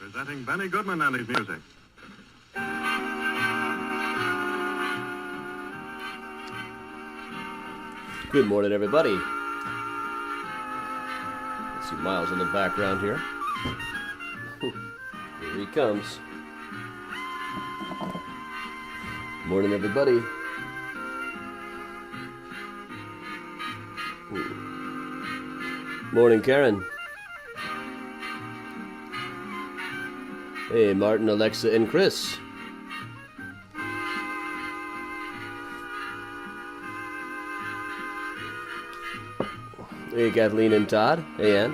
Presenting Benny Goodman and his music. Good morning, everybody. Let's see Miles in the background here. Here he comes. Morning, everybody. Morning, Karen. Hey, Martin, Alexa, and Chris. Hey, Kathleen and Todd. Hey, Ann.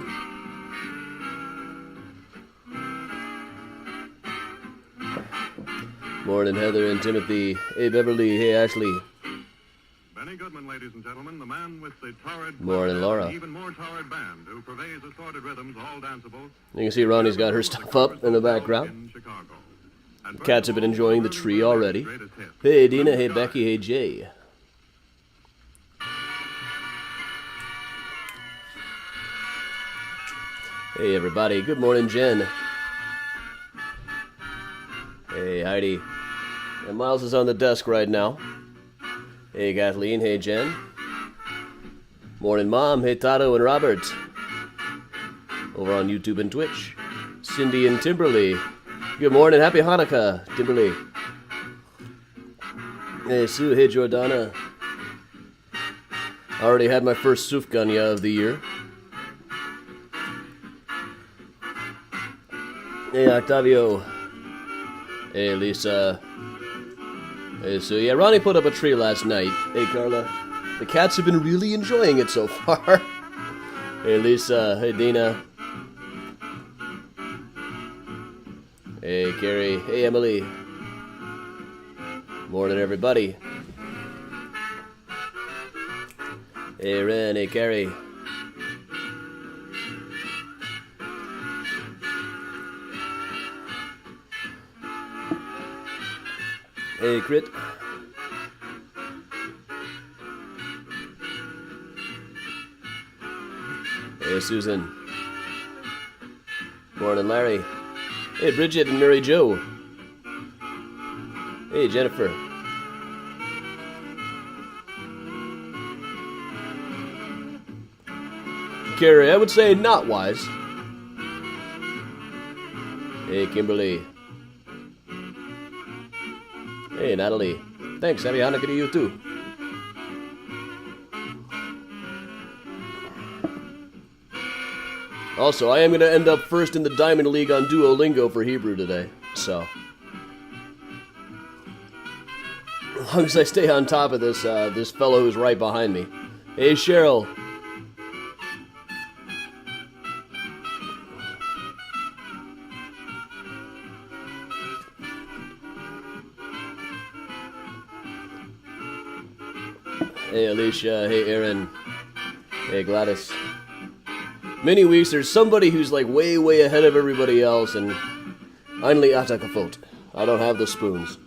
Morning, Heather and Timothy. Hey, Beverly. Hey, Ashley. Benny Goodman, ladies and gentlemen, the man with the torrid... Morning, Laura. Even more torrid band who purveys assorted rhythms, all danceable. You can see Ronnie's got her stuff up in the background. Cats have been enjoying the tree already. Hey, Dina. Hey, Becky. Hey, Jay. Hey, everybody. Good morning, Jen. Hey, Heidi. And Miles is on the desk right now. Hey, Kathleen. Hey, Jen. Morning, Mom. Hey, Tato and Robert. Over on YouTube and Twitch. Cindy and Timberly. Good morning. Happy Hanukkah, Timberly. Hey, Sue. Hey, Jordana. I already had my first Sufganya of the year. Hey, Octavio. Hey, Lisa. Hey, Sue. Yeah, Ronnie put up a tree last night. Hey, Carla. The cats have been really enjoying it so far. Hey, Lisa. Hey, Dina. Hey, Carrie. Hey, Emily. Morning, everybody. Hey, Ren. Hey, Carrie. Hey, Crit. Hey, Susan. Morning, Larry. Hey, Bridget and Mary Jo. Hey, Jennifer. Carrie, I would say not wise. Hey, Kimberly. Hey, Natalie. Thanks. Happy Hanukkah to you, too. Also, I am going to end up first in the Diamond League on Duolingo for Hebrew today, so. As long as I stay on top of this, this fellow who's right behind me. Hey, Cheryl. Hey, Alicia. Hey, Aaron. Hey, Gladys. Many weeks, there's somebody who's like way, way ahead of everybody else, and only atakafot. I don't have the spoons.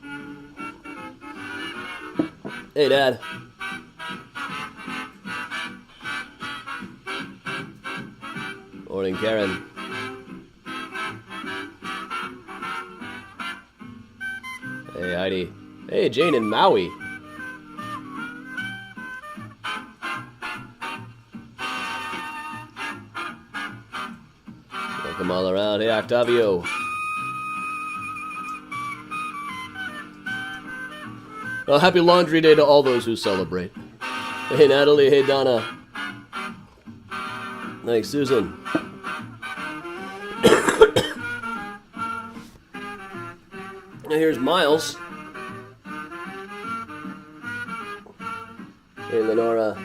Hey, Dad. Morning, Karen. Hey, Heidi. Hey, Jane and Maui. Welcome all around. Hey, Octavio. Well, happy Laundry Day to all those who celebrate. Hey, Natalie. Hey, Donna. Thanks, Susan. And here's Miles. Hey, Lenora.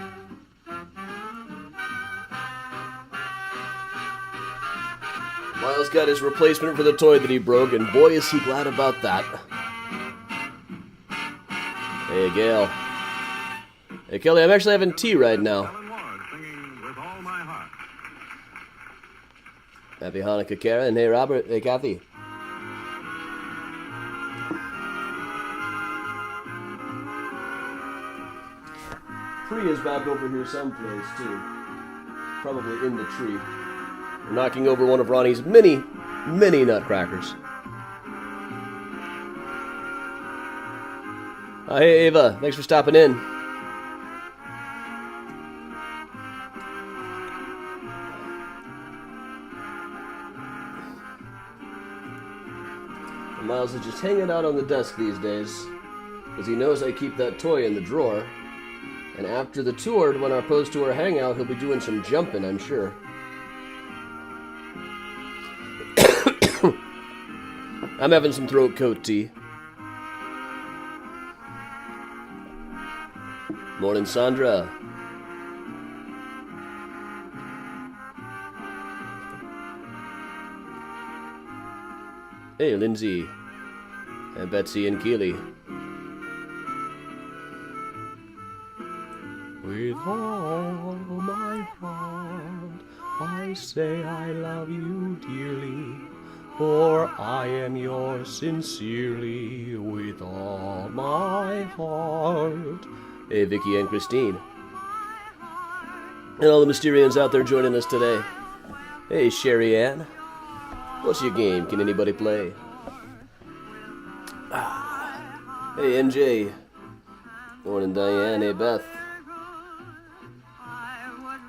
Miles got his replacement for the toy that he broke, and boy is he glad about that. Hey, Gail. Hey, Kelly, I'm actually having tea right now. Happy Hanukkah, Karen. Hey, Robert. Hey, Kathy. Tree is back over here someplace, too. Probably in the tree. We're knocking over one of Ronnie's many many nutcrackers. Hey, Ava. Thanks for stopping in. Miles is just hanging out on the desk these days because he knows I keep that toy in the drawer. And after the tour, when our post-tour hangout, he'll be doing some jumping, I'm sure. I'm having some throat coat tea. Morning, Sandra. Hey, Lindsay. And Betsy and Keely. With all my heart, I say I love you dearly, for I am yours sincerely, with all my heart. Hey, Vicky and Christine. And all the Mysterians out there joining us today. Hey, Sherry Ann. What's your game? Can anybody play? Hey, MJ. Morning, Diane. Hey, Beth.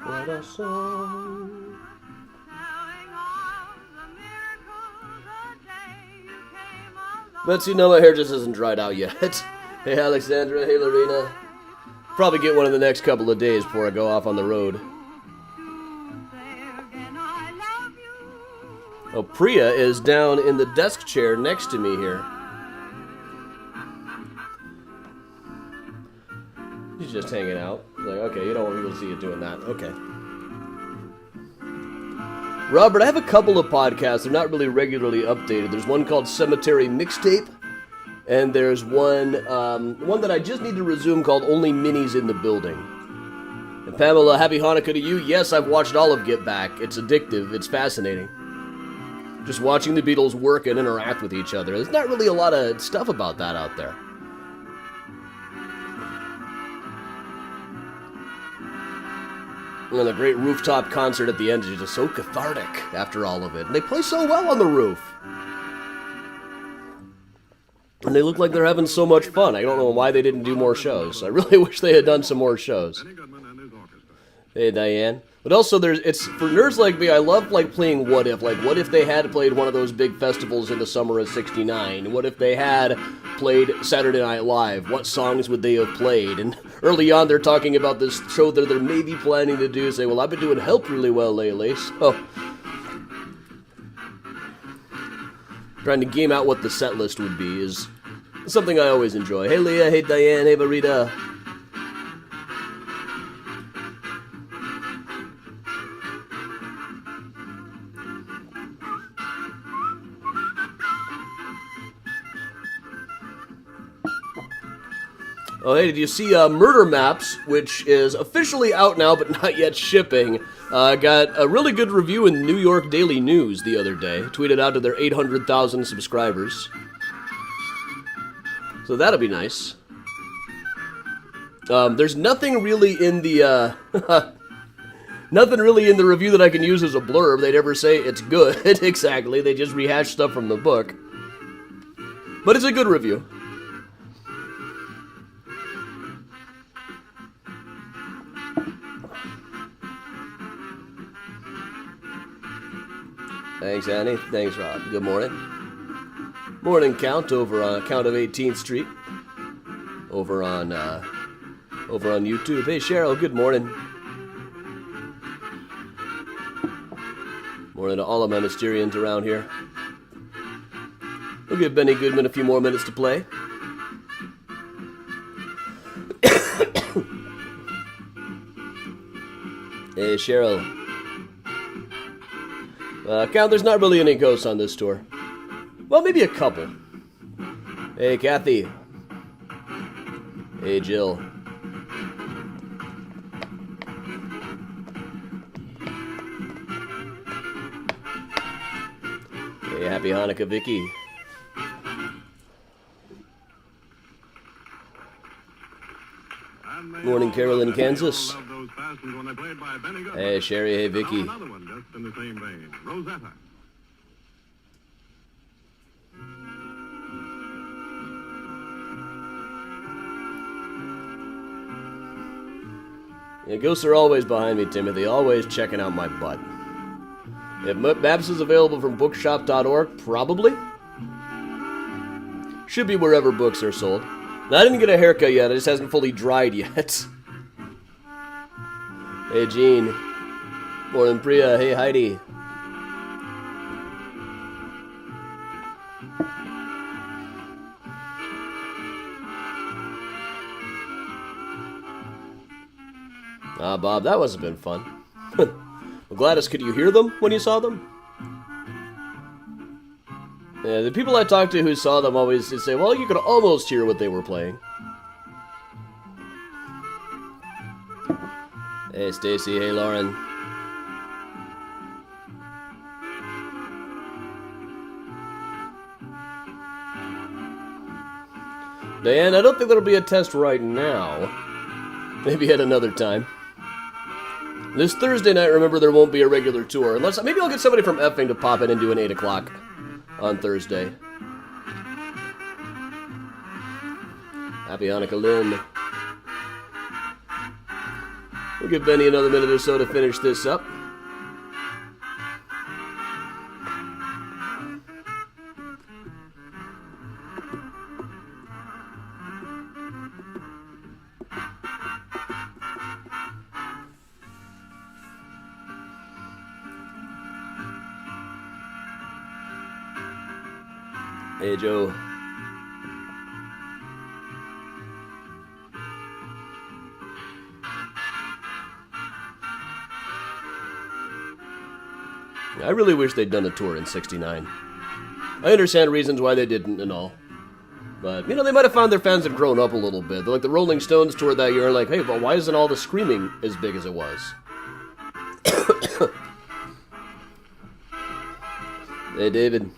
What a song. Betsy, no, my hair just isn't dried out yet. Hey, Alexandra. Hey, Lorena. Probably get one in the next couple of days before I go off on the road. Oh, Priya is down in the desk chair next to me here. He's just hanging out. Like, okay, you don't want people to see you doing that. Okay. Robert, I have a couple of podcasts. They're not really regularly updated. There's one called Cemetery Mixtape, and there's one that I just need to resume called Only Minis in the Building. And Pamela, happy Hanukkah to you. Yes, I've watched all of Get Back. It's addictive. It's fascinating. Just watching the Beatles work and interact with each other. There's not really a lot of stuff about that out there. And the great rooftop concert at the end is just so cathartic after all of it. And they play so well on the roof. And they look like they're having so much fun. I don't know why they didn't do more shows. I really wish they had done some more shows. Hey, Diane. But also, it's for nerds like me, I love playing What If. Like, what if they had played one of those big festivals in the summer of '69? What if they had played Saturday Night Live? What songs would they have played? And early on, they're talking about this show that they're maybe planning to do. Say, well, I've been doing Help really well lately, so trying to game out what the set list would be is something I always enjoy. Hey, Leah. Hey, Diane. Hey, Marita. Oh, hey, did you see Murder Maps, which is officially out now but not yet shipping, got a really good review in New York Daily News the other day, tweeted out to their 800,000 subscribers. So that'll be nice. There's nothing really in the, nothing really in the review that I can use as a blurb. They never say it's good, exactly. They just rehash stuff from the book. But it's a good review. Thanks, Annie. Thanks, Rob. Good morning. Morning, Count, over on Count of 18th Street. Over on YouTube. Hey, Cheryl. Good morning. Morning to all of my Mysterians around here. We'll give Benny Goodman a few more minutes to play. Hey, Cheryl. Count, there's not really any ghosts on this tour. Well, maybe a couple. Hey, Kathy. Hey, Jill. Hey, happy Hanukkah, Vicky. Morning, Carolyn, Kansas. Hey, Sherry. Hey, Vicky. Another one just in the same vein. Rosetta. Yeah, ghosts are always behind me, Timothy, always checking out my butt. If maps is available from bookshop.org, probably. Should be wherever books are sold. Now, I didn't get a haircut yet, it just hasn't fully dried yet. Hey, Gene. Morning, Priya. Hey, Heidi. Bob, that must have been fun. Well, Gladys, could you hear them when you saw them? Yeah, the people I talked to who saw them always say, well, you could almost hear what they were playing. Hey, Stacy. Hey, Lauren. Diane, I don't think there'll be a test right now. Maybe at another time. This Thursday night, remember, there won't be a regular tour. Unless, maybe I'll get somebody from Effing to pop in and do an 8 o'clock on Thursday. Happy Hanukkah, Lynn. We'll give Benny another minute or so to finish this up. Hey, Joe. I really wish they'd done a tour in '69. I understand reasons why they didn't and all. But, you know, they might have found their fans had grown up a little bit. Like the Rolling Stones toured that year, like, hey, but why isn't all the screaming as big as it was? Hey, David.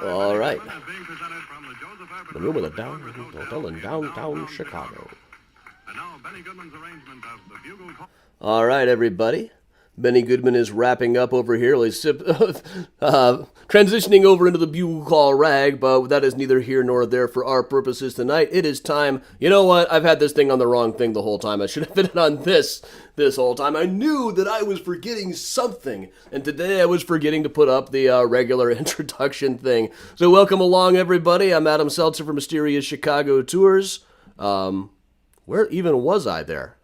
All right. The room of the hotel in downtown Chicago. All right, everybody. Benny Goodman is wrapping up over here. He's transitioning over into the bugle call rag, but that is neither here nor there for our purposes tonight. It is time. You know what? I've had this thing on the wrong thing the whole time. I should have been on this whole time. I knew that I was forgetting something, and today I was forgetting to put up the regular introduction thing. So welcome along, everybody. I'm Adam Seltzer from Mysterious Chicago Tours. Where even was I there?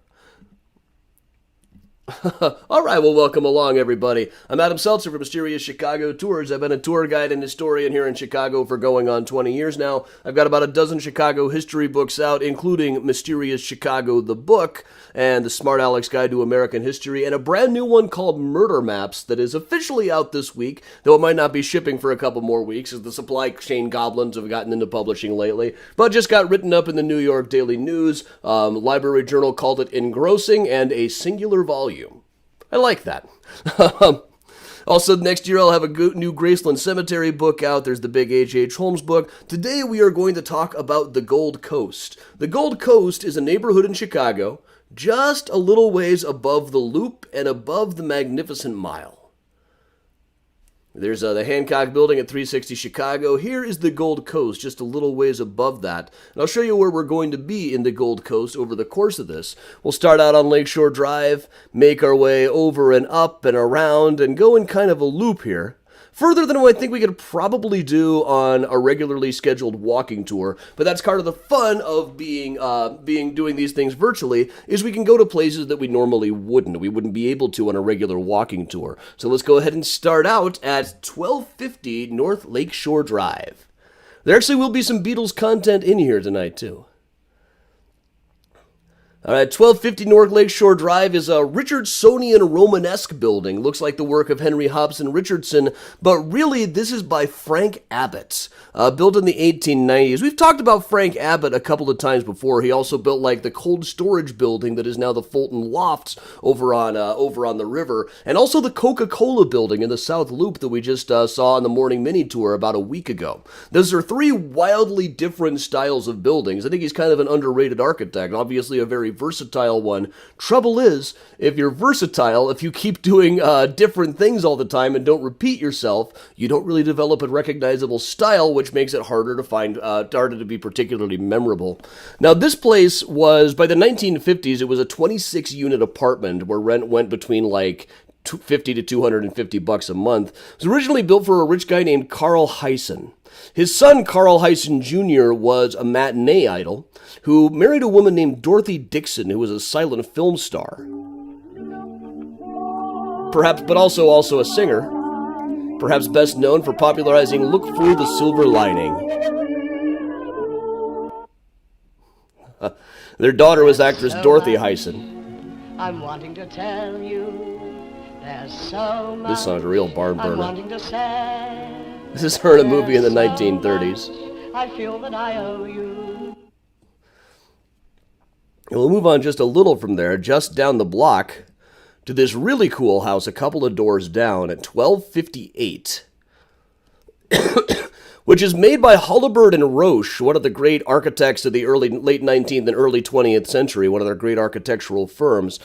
All right, well, welcome along, everybody. I'm Adam Seltzer from Mysterious Chicago Tours. I've been a tour guide and historian here in Chicago for going on 20 years now. I've got about a dozen Chicago history books out, including Mysterious Chicago, the book, and The Smart Aleck's Guide to American History, and a brand new one called Murder Maps that is officially out this week, though it might not be shipping for a couple more weeks, as the supply chain goblins have gotten into publishing lately, but just got written up in the New York Daily News. Library Journal called it engrossing and a singular volume. I like that. Also, next year I'll have a new Graceland Cemetery book out. There's the big H.H. Holmes book. Today we are going to talk about the Gold Coast. The Gold Coast is a neighborhood in Chicago, just a little ways above the Loop and above the Magnificent Mile. There's the Hancock Building at 360 Chicago. Here is the Gold Coast, just a little ways above that. And I'll show you where we're going to be in the Gold Coast over the course of this. We'll start out on Lakeshore Drive, make our way over and up and around, and go in kind of a loop here. Further than what I think we could probably do on a regularly scheduled walking tour, but that's part of the fun of doing these things virtually, is we can go to places that we normally wouldn't. We wouldn't be able to on a regular walking tour. So let's go ahead and start out at 1250 North Lakeshore Drive. There actually will be some Beatles content in here tonight, too. All right, 1250 North Lakeshore Drive is a Richardsonian Romanesque building. Looks like the work of Henry Hobson Richardson, but really this is by Frank Abbott, built in the 1890s. We've talked about Frank Abbott a couple of times before. He also built like the cold storage building that is now the Fulton Lofts over on the river, and also the Coca-Cola building in the South Loop that we just saw on the morning mini tour about a week ago. Those are three wildly different styles of buildings. I think he's kind of an underrated architect. Obviously a very very versatile one. Trouble is, if you're versatile, if you keep doing different things all the time and don't repeat yourself, you don't really develop a recognizable style, which makes it harder to be particularly memorable. Now, this place was, by the 1950s, it was a 26-unit apartment where rent went between like $50 to $250 a month. It was originally built for a rich guy named Carl Hyson. His son, Carl Hyson Jr., was a matinee idol who married a woman named Dorothy Dixon, who was a silent film star. Perhaps, but also a singer. Perhaps best known for popularizing "Look for the Silver Lining." Their daughter was actress Dorothy Hyson. I'm wanting to tell you, there's so much. This song's a real barn burner. I'm wanting to say. This is her in a movie in the 1930s. I feel that I owe you. And we'll move on just a little from there, just down the block, to this really cool house a couple of doors down at 1258. Which is made by Hullibert and Root, one of the great architects of the late 19th and early 20th century, one of their great architectural firms.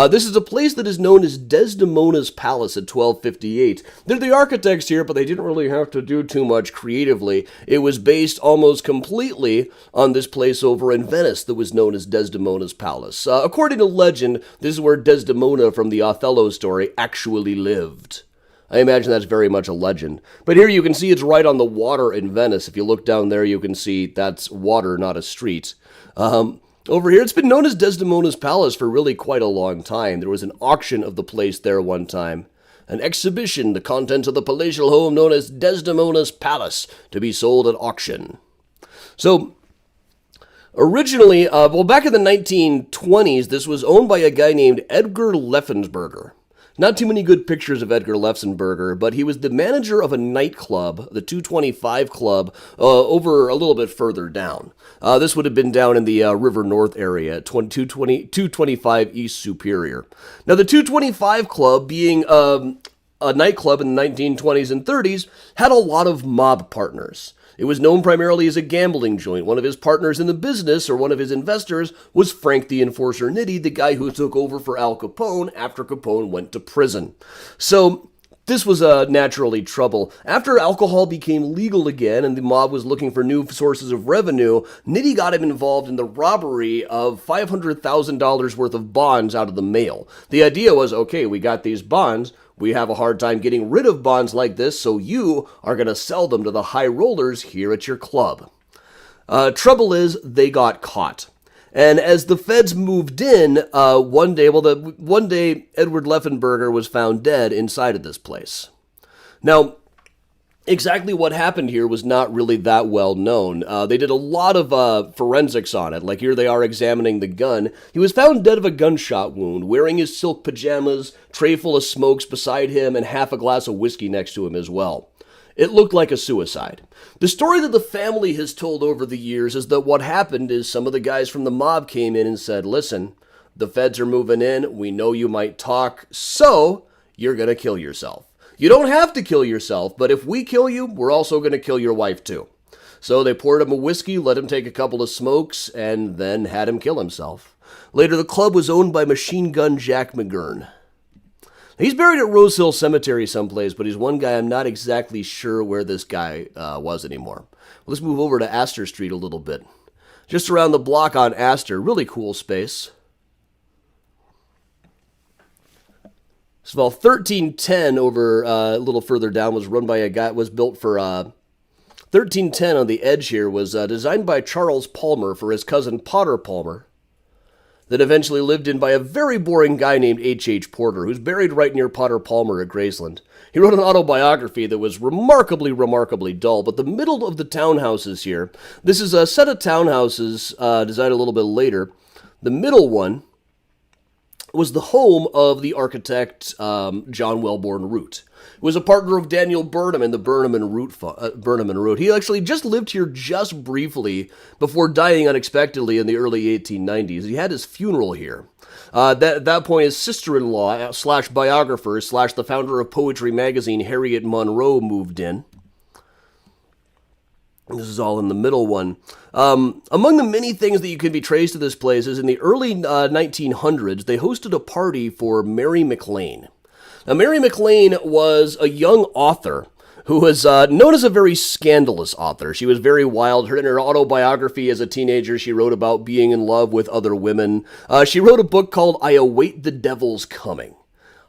This is a place that is known as Desdemona's Palace at 1258. They're the architects here, but they didn't really have to do too much creatively. It was based almost completely on this place over in Venice that was known as Desdemona's Palace. According to legend, this is where Desdemona from the Othello story actually lived. I imagine that's very much a legend. But here you can see it's right on the water in Venice. If you look down there, you can see that's water, not a street. Over here, it's been known as Desdemona's Palace for really quite a long time. There was an auction of the place there one time. An exhibition, the contents of the palatial home known as Desdemona's Palace, to be sold at auction. So, originally, back in the 1920s, this was owned by a guy named Edgar Leffensberger. Not too many good pictures of Edgar Leffensberger, but he was the manager of a nightclub, the 225 Club, over a little bit further down. This would have been down in the River North area at 225 East Superior. Now, the 225 Club, being a nightclub in the 1920s and 30s, had a lot of mob partners. It was known primarily as a gambling joint. One of his partners in the business, or one of his investors, was Frank the Enforcer Nitti, the guy who took over for Al Capone after Capone went to prison. So, this was naturally trouble. After alcohol became legal again and the mob was looking for new sources of revenue, Nitti got him involved in the robbery of $500,000 worth of bonds out of the mail. The idea was, okay, we got these bonds. We have a hard time getting rid of bonds like this, so you are going to sell them to the high rollers here at your club. Trouble is, they got caught. And as the feds moved in, one day Edward Leffenberger was found dead inside of this place. Now, exactly what happened here was not really that well known. They did a lot of forensics on it. Like here they are examining the gun. He was found dead of a gunshot wound, wearing his silk pajamas, tray full of smokes beside him, and half a glass of whiskey next to him as well. It looked like a suicide. The story that the family has told over the years is that what happened is some of the guys from the mob came in and said, listen, the feds are moving in, we know you might talk, so you're going to kill yourself. You don't have to kill yourself, but if we kill you, we're also going to kill your wife too. So they poured him a whiskey, let him take a couple of smokes, and then had him kill himself. Later, the club was owned by Machine Gun Jack McGurn. He's buried at Rose Hill Cemetery someplace, but he's one guy I'm not exactly sure where this guy was anymore. Let's move over to Astor Street a little bit. Just around the block on Astor, really cool space. So 1310 over a little further down was run by a guy, was built for 1310 on the edge here was designed by Charles Palmer for his cousin Potter Palmer, that eventually lived in by a very boring guy named H.H. Porter, who's buried right near Potter Palmer at Graceland. He wrote an autobiography that was remarkably dull, but the middle of the townhouses here, this is a set of townhouses designed a little bit later. The middle one was the home of the architect John Wellborn Root. He was a partner of Daniel Burnham in the Burnham and Root. He actually just lived here just briefly before dying unexpectedly in the early 1890s. He had his funeral here. At that point, his sister-in-law / biographer / the founder of Poetry magazine, Harriet Monroe, moved in. This is all in the middle one. Among the many things that you can be traced to this place is in the early 1900s, they hosted a party for Mary McLean. Now, Mary McLean was a young author who was known as a very scandalous author. She was very wild. In her autobiography as a teenager, she wrote about being in love with other women. She wrote a book called I Await the Devil's Coming.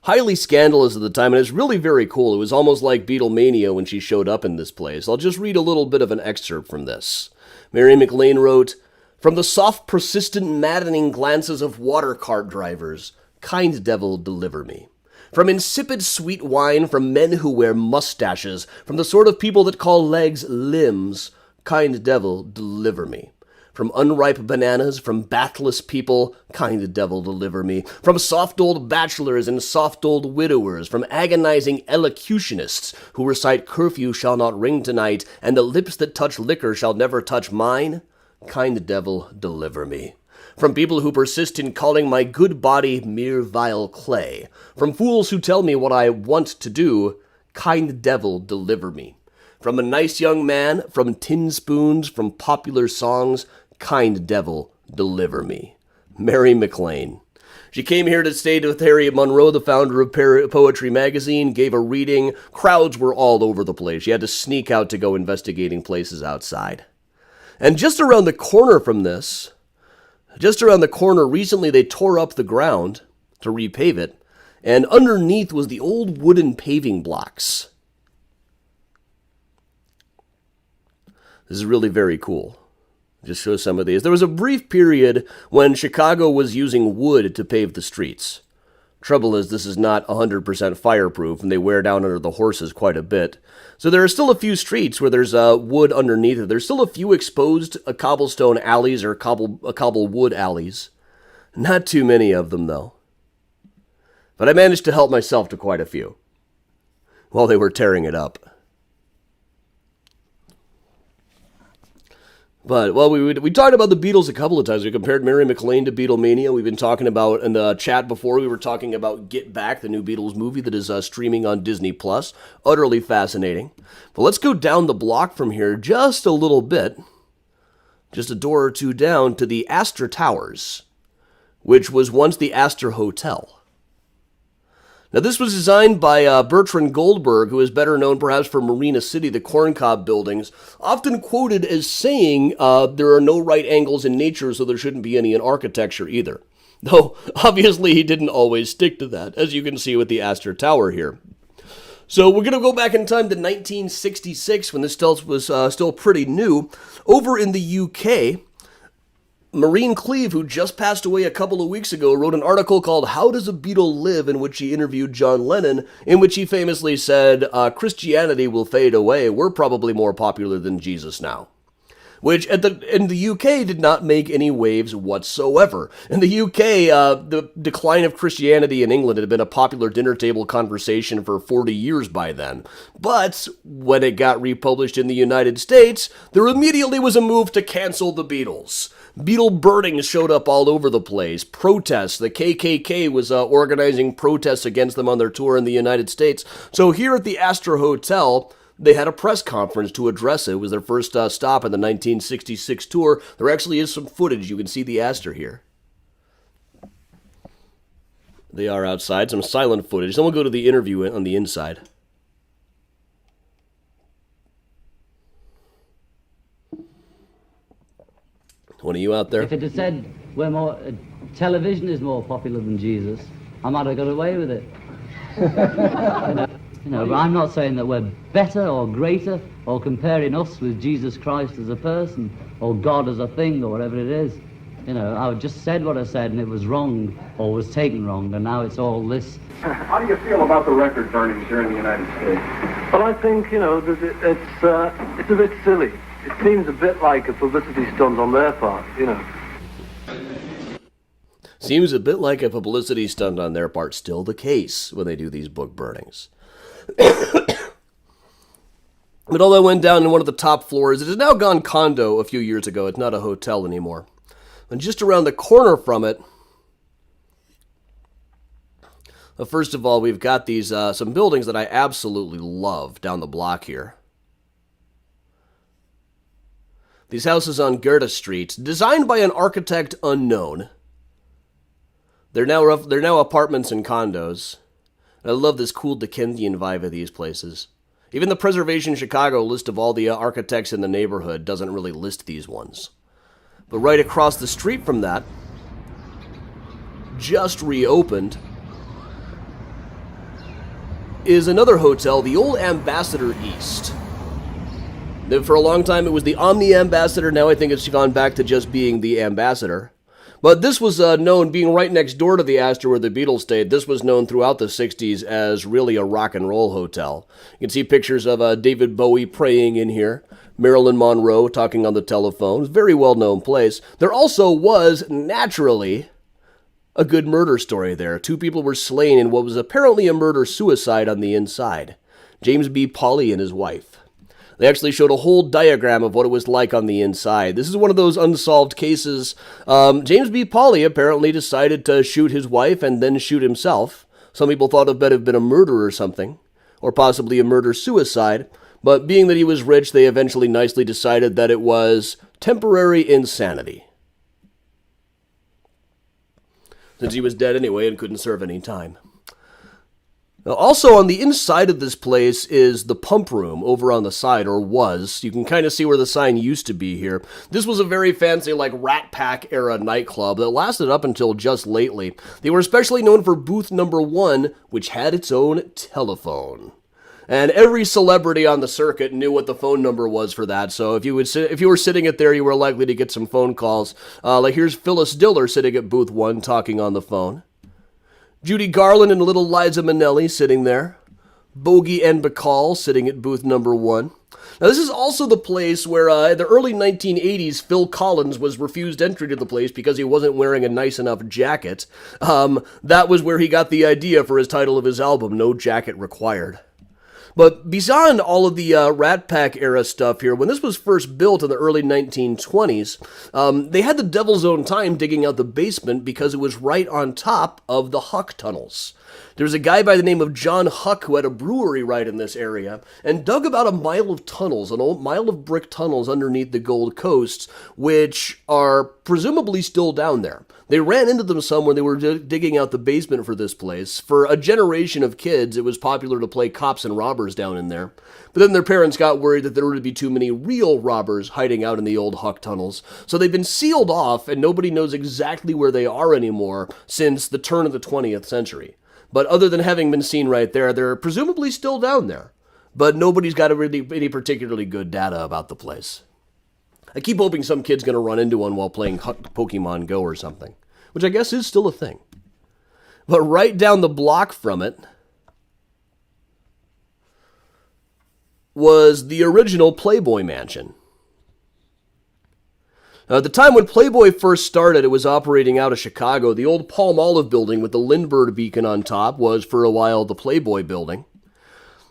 Highly scandalous at the time, and it's really very cool. It was almost like Beatlemania when she showed up in this place. I'll just read a little bit of an excerpt from this. Mary McLean wrote, "From the soft, persistent, maddening glances of water cart drivers, kind devil, deliver me. From insipid sweet wine, from men who wear mustaches, from the sort of people that call legs limbs, kind devil, deliver me. From unripe bananas, from bathless people, kind devil, deliver me. From soft old bachelors and soft old widowers, from agonizing elocutionists who recite curfew shall not ring tonight, and the lips that touch liquor shall never touch mine, kind devil, deliver me. From people who persist in calling my good body mere vile clay, from fools who tell me what I want to do, kind devil, deliver me. From a nice young man, from tin spoons, from popular songs, kind devil, deliver me. Mary McLean." She came here to stay with Harriet Monroe, the founder of Poetry Magazine, gave a reading. Crowds were all over the place. She had to sneak out to go investigating places outside. And just around the corner from this, recently they tore up the ground to repave it, and underneath was the old wooden paving blocks. This is really very cool. Just show some of these. There was a brief period when Chicago was using wood to pave the streets. Trouble is, this is not 100% fireproof, and they wear down under the horses quite a bit. So there are still a few streets where there's wood underneath it. There's still a few exposed cobblestone alleys or cobble wood alleys. Not too many of them, though. But I managed to help myself to quite a few while they were tearing it up. But, well, we talked about the Beatles a couple of times. We compared Mary McLean to Beatlemania. We've been talking about, in the chat before, we were talking about Get Back, the new Beatles movie that is streaming on Disney+. Utterly fascinating. But let's go down the block from here just a little bit, just a door or two down, to the Astor Towers, which was once the Astor Hotel. Now, this was designed by Bertrand Goldberg, who is better known perhaps for Marina City, the corncob buildings, often quoted as saying there are no right angles in nature, so there shouldn't be any in architecture either. Though, obviously, he didn't always stick to that, as you can see with the Astor Tower here. So we're going to go back in time to 1966, when this was still pretty new. Over in the UK, Maureen Cleave, who just passed away a couple of weeks ago, wrote an article called How Does a Beatle Live?, in which he interviewed John Lennon, in which he famously said, Christianity will fade away. We're probably more popular than Jesus now. Which in the UK did not make any waves whatsoever. In the UK, the decline of Christianity in England had been a popular dinner table conversation for 40 years by then. But when it got republished in the United States, there immediately was a move to cancel the Beatles. Beatle burnings showed up all over the place. Protests. The KKK was organizing protests against them on their tour in the United States. So here at the Astor Hotel, they had a press conference to address it. It was their first stop in the 1966 tour. There actually is some footage. You can see the Astor here. They are outside. Some silent footage. Then we'll go to the interview on the inside. One of you out there? If it had said television is more popular than Jesus, I might have got away with it. But I'm not saying that we're better or greater or comparing us with Jesus Christ as a person or God as a thing or whatever it is. I just said what I said and it was wrong or was taken wrong, and now it's all this. How do you feel about the record burnings here in the United States? Well, I think, it's a bit silly. It seems a bit like a publicity stunt on their part, Seems a bit like a publicity stunt on their part. Still the case when they do these book burnings. But all that went down in one of the top floors. It has now gone condo a few years ago. It's not a hotel anymore. And just around the corner from it, first of all, we've got these some buildings that I absolutely love down the block here. These houses on Goethe Street, designed by an architect unknown. They're now apartments and condos. And I love this cool Dickensian vibe of these places. Even the Preservation Chicago list of all the architects in the neighborhood doesn't really list these ones. But right across the street from that, just reopened, is another hotel, the Old Ambassador East. For a long time it was the Omni Ambassador, now I think it's gone back to just being the Ambassador. But this was known, being right next door to the Astor where the Beatles stayed, this was known throughout the 60s as really a rock and roll hotel. You can see pictures of David Bowie praying in here, Marilyn Monroe talking on the telephone. Very well-known place. There also was, naturally, a good murder story there. 2 people were slain in what was apparently a murder-suicide on the inside. James B. Pauley and his wife. They actually showed a whole diagram of what it was like on the inside. This is one of those unsolved cases. James B. Pauley apparently decided to shoot his wife and then shoot himself. Some people thought it might have been a murder or something, or possibly a murder-suicide. But being that he was rich, they eventually nicely decided that it was temporary insanity, since he was dead anyway and couldn't serve any time. Now, also on the inside of this place is the pump room over on the side, or was. You can kind of see where the sign used to be here. This was a very fancy, like, Rat Pack era nightclub that lasted up until just lately. They were especially known for booth number 1, which had its own telephone. And every celebrity on the circuit knew what the phone number was for that. So if you were sitting at there, you were likely to get some phone calls. Like here's Phyllis Diller sitting at booth 1 talking on the phone. Judy Garland and little Liza Minnelli sitting there. Bogey and Bacall sitting at booth number 1. Now, this is also the place where, in the early 1980s, Phil Collins was refused entry to the place because he wasn't wearing a nice enough jacket. That was where he got the idea for his title of his album, No Jacket Required. But beyond all of the Rat Pack era stuff here, when this was first built in the early 1920s, they had the devil's own time digging out the basement because it was right on top of the Huck tunnels. There's a guy by the name of John Huck who had a brewery right in this area and dug about a mile of tunnels, an old mile of brick tunnels underneath the Gold Coast, which are presumably still down there. They ran into them some when they were digging out the basement for this place. For a generation of kids, it was popular to play cops and robbers down in there. But then their parents got worried that there would be too many real robbers hiding out in the old Huck tunnels. So they've been sealed off, and nobody knows exactly where they are anymore since the turn of the 20th century. But other than having been seen right there, they're presumably still down there. But nobody's got any particularly good data about the place. I keep hoping some kid's going to run into one while playing Pokemon Go or something, which I guess is still a thing. But right down the block from it was the original Playboy Mansion. Now, at the time when Playboy first started, it was operating out of Chicago. The old Palm Olive building with the Lindbergh beacon on top was, for a while, the Playboy building.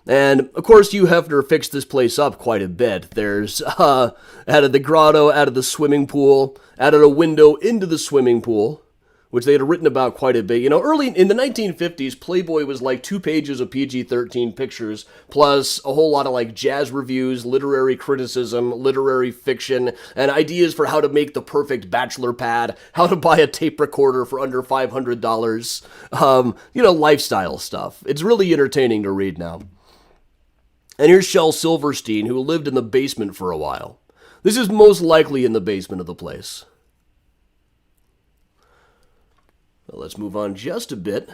And, of course, Hugh Hefner fixed this place up quite a bit. There's, added the grotto, added the swimming pool, added a window into the swimming pool, which they had written about quite a bit. You know, early in the 1950s, Playboy was like 2 pages of PG-13 pictures, plus a whole lot of like jazz reviews, literary criticism, literary fiction, and ideas for how to make the perfect bachelor pad, how to buy a tape recorder for under $500, you know, lifestyle stuff. It's really entertaining to read now. And here's Shel Silverstein, who lived in the basement for a while. This is most likely in the basement of the place. Well, let's move on just a bit.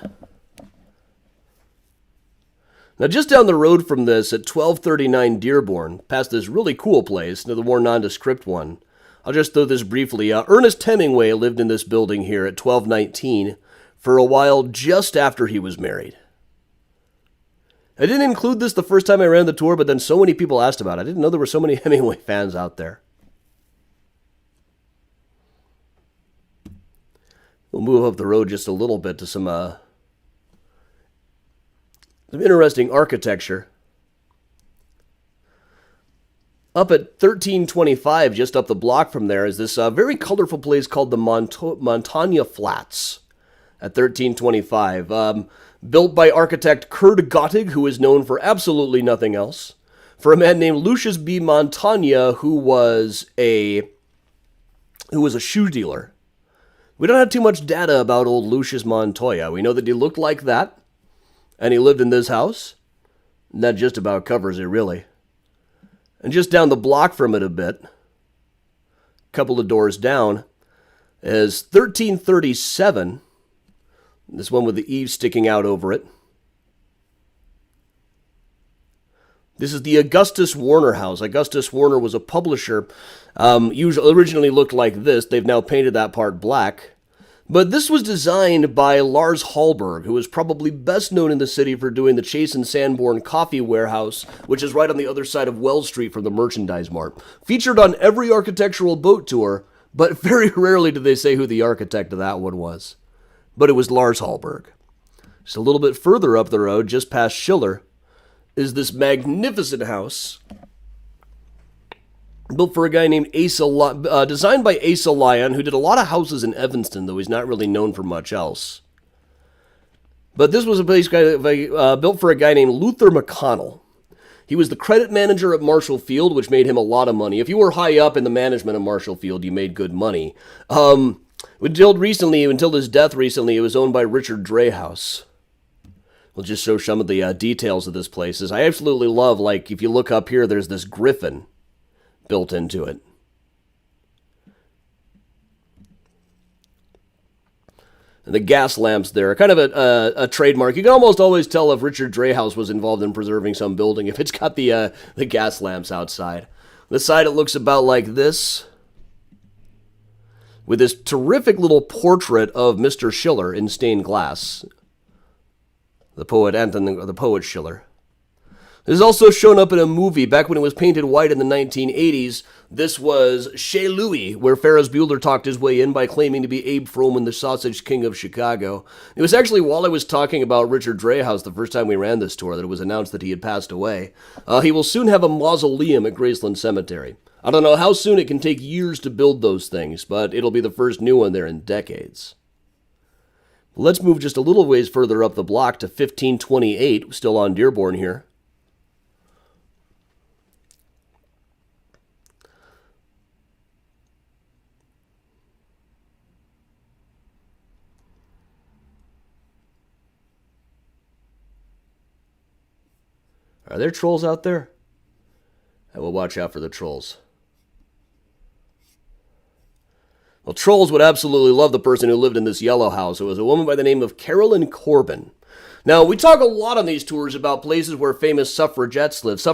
Now, just down the road from this, at 1239 Dearborn, past this really cool place, the more nondescript one, I'll just throw this briefly. Ernest Hemingway lived in this building here at 1219 for a while just after he was married. I didn't include this the first time I ran the tour, but then so many people asked about it. I didn't know there were so many Hemingway fans out there. We'll move up the road just a little bit to some interesting architecture. Up at 1325, just up the block from there, is this very colorful place called the Montagna Flats at 1325. Built by architect Kurt Gottig, who is known for absolutely nothing else. for a man named Lucius B. Montagna, who was a shoe dealer. We don't have too much data about old Lucius Montoya. We know that he looked like that, and he lived in this house. And that just about covers it, really. And just down the block from it a bit, a couple of doors down, is 1337. This one with the eaves sticking out over it. This is the Augustus Warner house. Augustus Warner was a publisher. Usually originally looked like this. They've now painted that part black. But this was designed by Lars Hallberg, who is probably best known in the city for doing the Chase and Sanborn Coffee Warehouse, which is right on the other side of Wells Street from the Merchandise Mart. Featured on every architectural boat tour, but very rarely do they say who the architect of that one was. But it was Lars Hallberg. Just a little bit further up the road, just past Schiller, is this magnificent house built for a guy named designed by Asa Lyon, who did a lot of houses in Evanston, though he's not really known for much else. But this was a place built for a guy named Luther McConnell. He was the credit manager at Marshall Field, which made him a lot of money. If you were high up in the management of Marshall Field, you made good money. Until his death recently, it was owned by Richard Dreyhouse. We'll just show some of the details of this place. I absolutely love, like, if you look up here, there's this griffin built into it. And the gas lamps there are kind of a trademark. You can almost always tell if Richard Dreyhouse was involved in preserving some building if it's got the gas lamps outside. On the side, it looks about like this, with this terrific little portrait of Mr. Schiller in stained glass. The poet Schiller. This is also shown up in a movie back when it was painted white in the 1980s. This was Chez Louis, where Ferris Bueller talked his way in by claiming to be Abe Froman, the Sausage King of Chicago. It was actually while I was talking about Richard Dreyhouse the first time we ran this tour that it was announced that he had passed away. He will soon have a mausoleum at Graceland Cemetery. I don't know how soon. It can take years to build those things, but it'll be the first new one there in decades. Let's move just a little ways further up the block to 1528, still on Dearborn here. Are there trolls out there? I will watch out for the trolls. Well, trolls would absolutely love the person who lived in this yellow house. It was a woman by the name of Carolyn Corbin. Now, we talk a lot on these tours about places where famous suffragists live.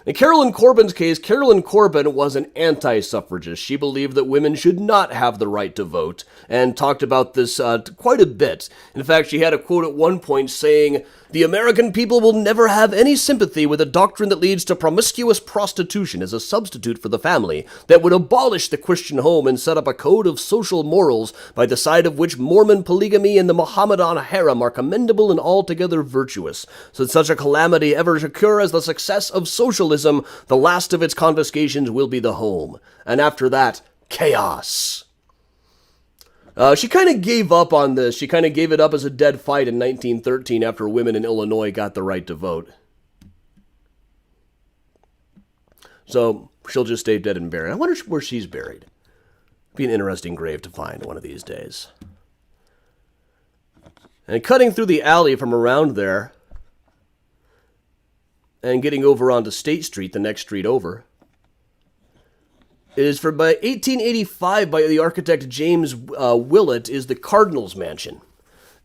In Carolyn Corbin's case, Carolyn Corbin was an anti-suffragist. She believed that women should not have the right to vote, and talked about this quite a bit. In fact, she had a quote at one point saying, "The American people will never have any sympathy with a doctrine that leads to promiscuous prostitution as a substitute for the family, that would abolish the Christian home and set up a code of social morals by the side of which Mormon polygamy and the Mohammedan harem are commendable and altogether virtuous. Should such a calamity ever occur as the success of socialism, the last of its confiscations will be the home. And after that, chaos." She kind of gave up on this. She kind of gave it up as a dead fight in 1913 after women in Illinois got the right to vote. So she'll just stay dead and buried. I wonder where she's buried. Be an interesting grave to find one of these days. And cutting through the alley from around there and getting over onto State Street, the next street over, is by 1885 by the architect James Willett, is the Cardinal's Mansion.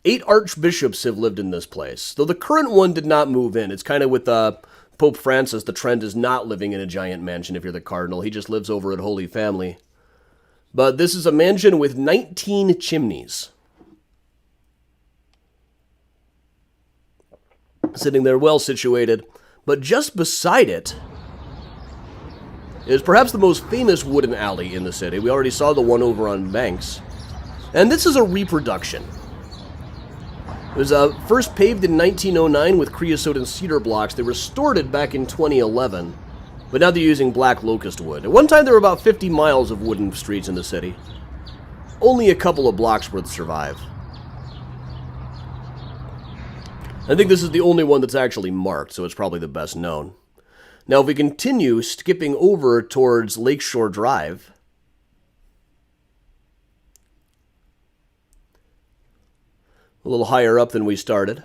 8 archbishops have lived in this place, though the current one did not move in. It's kind of with Pope Francis, the trend is not living in a giant mansion if you're the cardinal. He just lives over at Holy Family. But this is a mansion with 19 chimneys. Sitting there well situated, but just beside it is perhaps the most famous wooden alley in the city. We already saw the one over on Banks. And this is a reproduction. It was first paved in 1909 with creosote and cedar blocks. They restored it back in 2011, but now they're using black locust wood. At one time there were about 50 miles of wooden streets in the city. Only a couple of blocks worth survive. I think this is the only one that's actually marked, so it's probably the best known. Now, if we continue skipping over towards Lakeshore Drive, a little higher up than we started,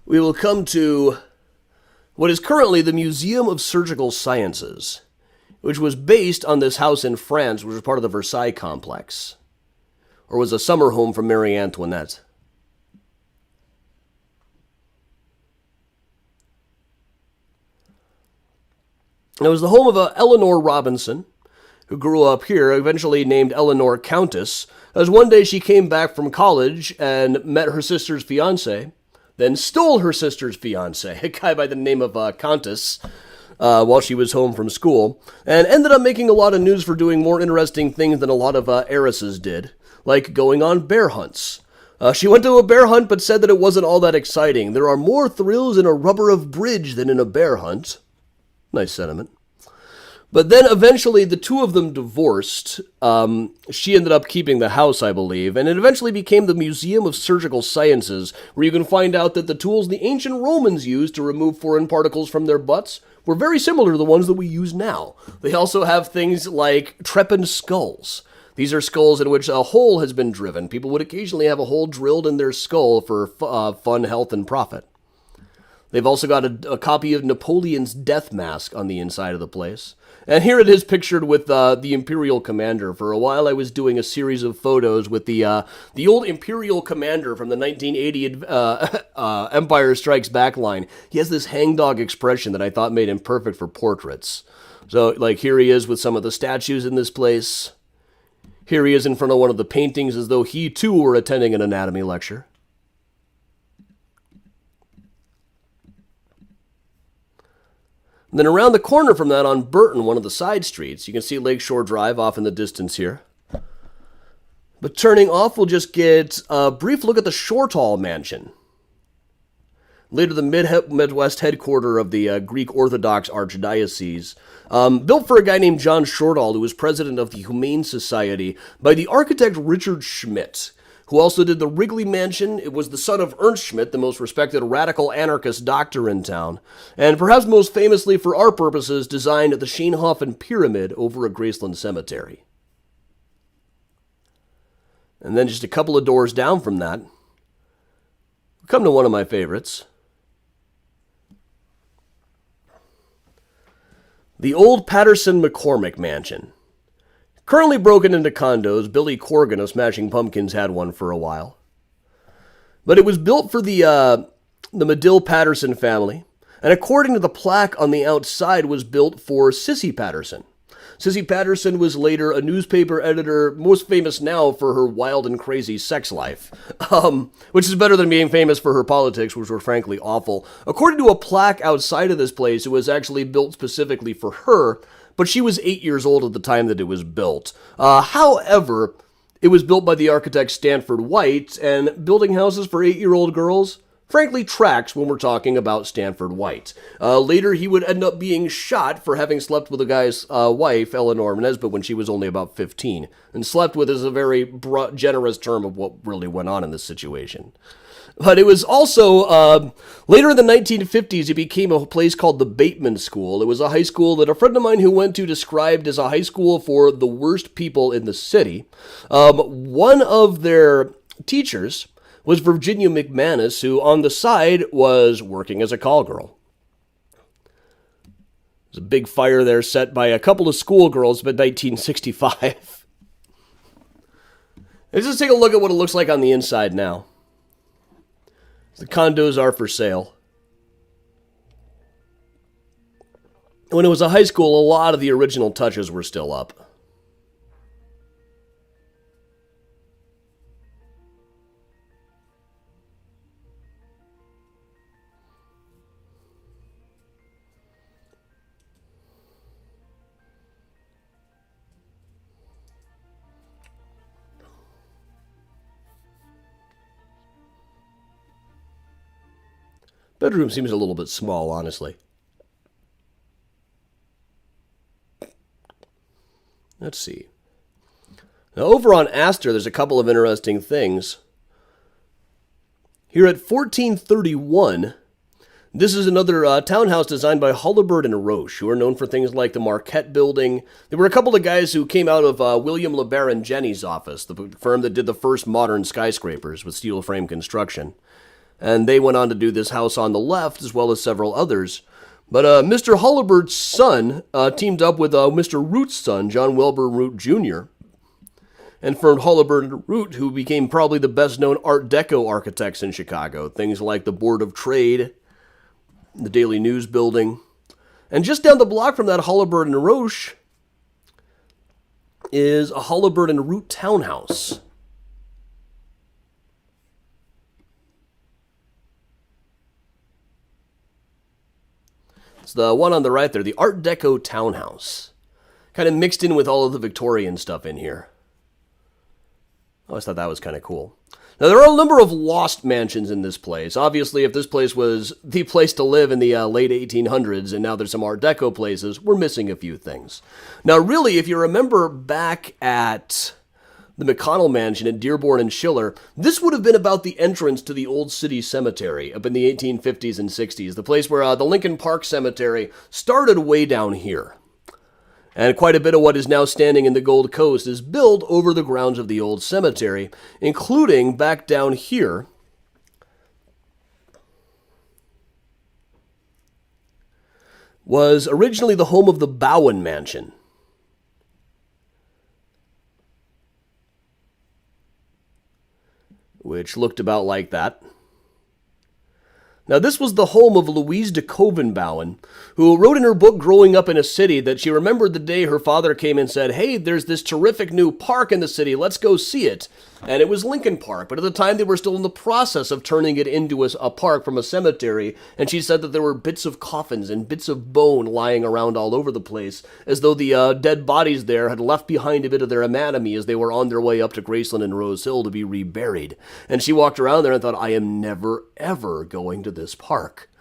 we will come to what is currently the Museum of Surgical Sciences, which was based on this house in France, which was part of the Versailles complex, or was a summer home for Marie Antoinette. It was the home of Eleanor Robinson, who grew up here, eventually named Eleanor Countess, as one day she came back from college and met her sister's fiancé, then stole her sister's fiancé, a guy by the name of Countess, while she was home from school, and ended up making a lot of news for doing more interesting things than a lot of heiresses did, like going on bear hunts. She went to a bear hunt but said that it wasn't all that exciting. There are more thrills in a rubber of bridge than in a bear hunt. Nice sentiment. But then eventually the two of them divorced. She ended up keeping the house, I believe, and it eventually became the Museum of Surgical Sciences, where you can find out that the tools the ancient Romans used to remove foreign particles from their butts were very similar to the ones that we use now. They also have things like trepanned skulls. These are skulls in which a hole has been driven. People would occasionally have a hole drilled in their skull for fun, health, and profit. They've also got a copy of Napoleon's death mask on the inside of the place. And here it is pictured with the Imperial Commander. For a while I was doing a series of photos with the old Imperial Commander from the 1980 Empire Strikes Back line. He has this hangdog expression that I thought made him perfect for portraits. So, like, here he is with some of the statues in this place. Here he is in front of one of the paintings as though he too were attending an anatomy lecture. And then around the corner from that on Burton, one of the side streets, you can see Lakeshore Drive off in the distance here. But turning off, we'll just get a brief look at the Shorthall Mansion. Later the Midwest headquarters of the Greek Orthodox Archdiocese. Built for a guy named John Shorthall, who was president of the Humane Society, by the architect Richard Schmidt, who also did the Wrigley Mansion. It was the son of Ernst Schmidt, the most respected radical anarchist doctor in town, and perhaps most famously for our purposes, designed the Schoenhofen Pyramid over at Graceland Cemetery. And then just a couple of doors down from that, we come to one of my favorites. The old Paterson McCormick Mansion. Currently broken into condos. Billy Corgan of Smashing Pumpkins had one for a while. But it was built for the Medill Paterson family, and according to the plaque on the outside, was built for Sissy Paterson. Sissy Paterson was later a newspaper editor, most famous now for her wild and crazy sex life, which is better than being famous for her politics, which were frankly awful. According to a plaque outside of this place, it was actually built specifically for her, but she was 8 years old at the time that it was built. However, it was built by the architect Stanford White, and building houses for 8-year-old girls frankly tracks when we're talking about Stanford White. Later, he would end up being shot for having slept with a guy's wife, Eleanor Nesbitt, when she was only about 15. And slept with is a very generous term of what really went on in this situation. But it was also, later in the 1950s, it became a place called the Bateman School. It was a high school that a friend of mine who went to described as a high school for the worst people in the city. One of their teachers was Virginia McManus, who on the side was working as a call girl. There's a big fire there set by a couple of schoolgirls in 1965. Let's just take a look at what it looks like on the inside now. The condos are for sale. When it was a high school, a lot of the original touches were still up. Bedroom seems a little bit small, honestly. Let's see. Now, over on Astor, there's a couple of interesting things. Here at 1431, this is another townhouse designed by Hullibert and Roche, who are known for things like the Marquette Building. There were a couple of guys who came out of William LeBaron Jenney's office, the firm that did the first modern skyscrapers with steel frame construction. And they went on to do this house on the left, as well as several others. But Mr. Hullibert's son teamed up with Mr. Root's son, John Wilbur Root Jr., and formed Hullibert Root, who became probably the best-known Art Deco architects in Chicago. Things like the Board of Trade, the Daily News building. And just down the block from that Hullibert and Roche is a Hullibert and Root townhouse. It's the one on the right there, the Art Deco townhouse. Kind of mixed in with all of the Victorian stuff in here. I always thought that was kind of cool. Now, there are a number of lost mansions in this place. Obviously, if this place was the place to live in the late 1800s, and now there's some Art Deco places, we're missing a few things. Now, really, if you remember back at the McCormack Mansion at Dearborn and Schiller, this would have been about the entrance to the Old City Cemetery up in the 1850s and 60s, the place where the Lincoln Park Cemetery started way down here. And quite a bit of what is now standing in the Gold Coast is built over the grounds of the old cemetery, including back down here, was originally the home of the Bowman Mansion. Which looked about like that. Now, this was the home of Louise de Covenbauen, who wrote in her book Growing Up in a City that she remembered the day her father came and said, "Hey, there's this terrific new park in the city, let's go see it." And it was Lincoln Park, but at the time they were still in the process of turning it into a park from a cemetery, and she said that there were bits of coffins and bits of bone lying around all over the place, as though the dead bodies there had left behind a bit of their anatomy as they were on their way up to Graceland and Rose Hill to be reburied. And she walked around there and thought, I am never, ever going to this park.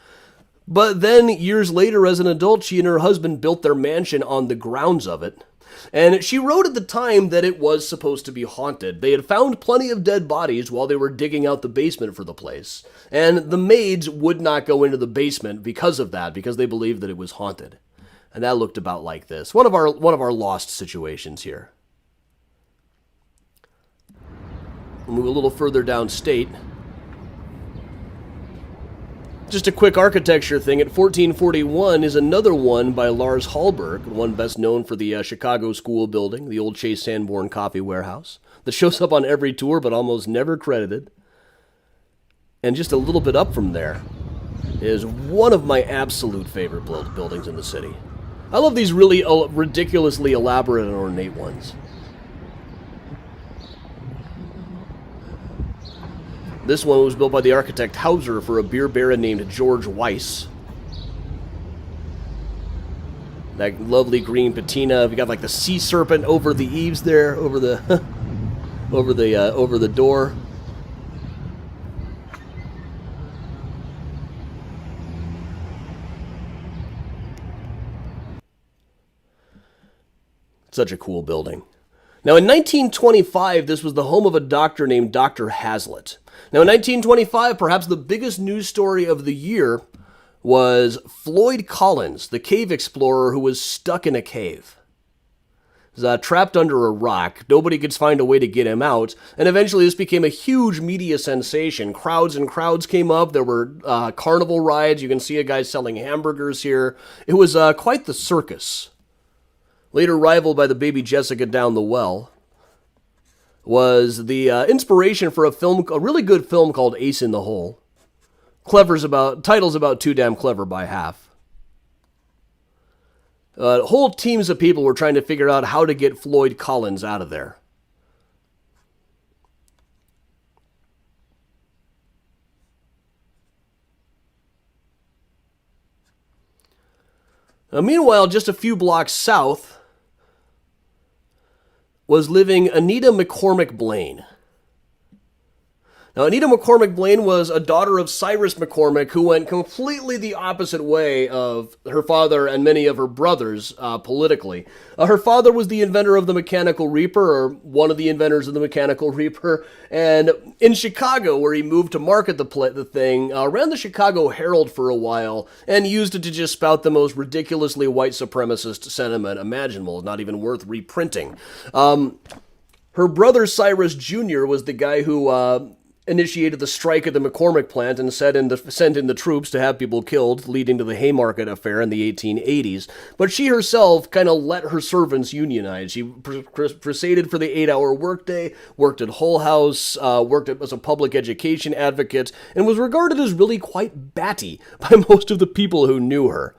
But then, years later, as an adult, she and her husband built their mansion on the grounds of it. And she wrote at the time that it was supposed to be haunted. They had found plenty of dead bodies while they were digging out the basement for the place. And the maids would not go into the basement because of that, because they believed that it was haunted. And that looked about like this. One of our lost situations here. We'll move a little further downstate. Just a quick architecture thing, at 1441 is another one by Lars Hallberg, one best known for the Chicago School building, the old Chase Sanborn Coffee Warehouse, that shows up on every tour but almost never credited. And just a little bit up from there is one of my absolute favorite buildings in the city. I love these really ridiculously elaborate and ornate ones. This one was built by the architect Hauser for a beer baron named George Weiss. That lovely green patina. We got like the sea serpent over the eaves there, over the over the door. Such a cool building. Now, in 1925, this was the home of a doctor named Dr. Hazlitt. Now, in 1925, perhaps the biggest news story of the year was Floyd Collins, the cave explorer who was stuck in a cave. He was trapped under a rock. Nobody could find a way to get him out, and eventually this became a huge media sensation. Crowds and crowds came up. There were carnival rides. You can see a guy selling hamburgers here. It was quite the circus. Later rivaled by the Baby Jessica Down the Well, was the inspiration for a really good film called Ace in the Hole. Title's about too damn clever by half. Whole teams of people were trying to figure out how to get Floyd Collins out of there. Meanwhile, just a few blocks south was living Anita McCormack Blaine. Now, Anita McCormack Blaine was a daughter of Cyrus McCormick, who went completely the opposite way of her father and many of her brothers politically. Her father was the inventor of the mechanical reaper, or one of the inventors of the mechanical reaper, and in Chicago, where he moved to market the thing, ran the Chicago Herald for a while, and used it to just spout the most ridiculously white supremacist sentiment imaginable, not even worth reprinting. Her brother Cyrus Jr. was the guy who initiated the strike at the McCormick plant and sent in the troops to have people killed, leading to the Haymarket affair in the 1880s. But she herself kind of let her servants unionize. She proceeded for the 8-hour workday, worked at Hull House, worked as a public education advocate, and was regarded as really quite batty by most of the people who knew her.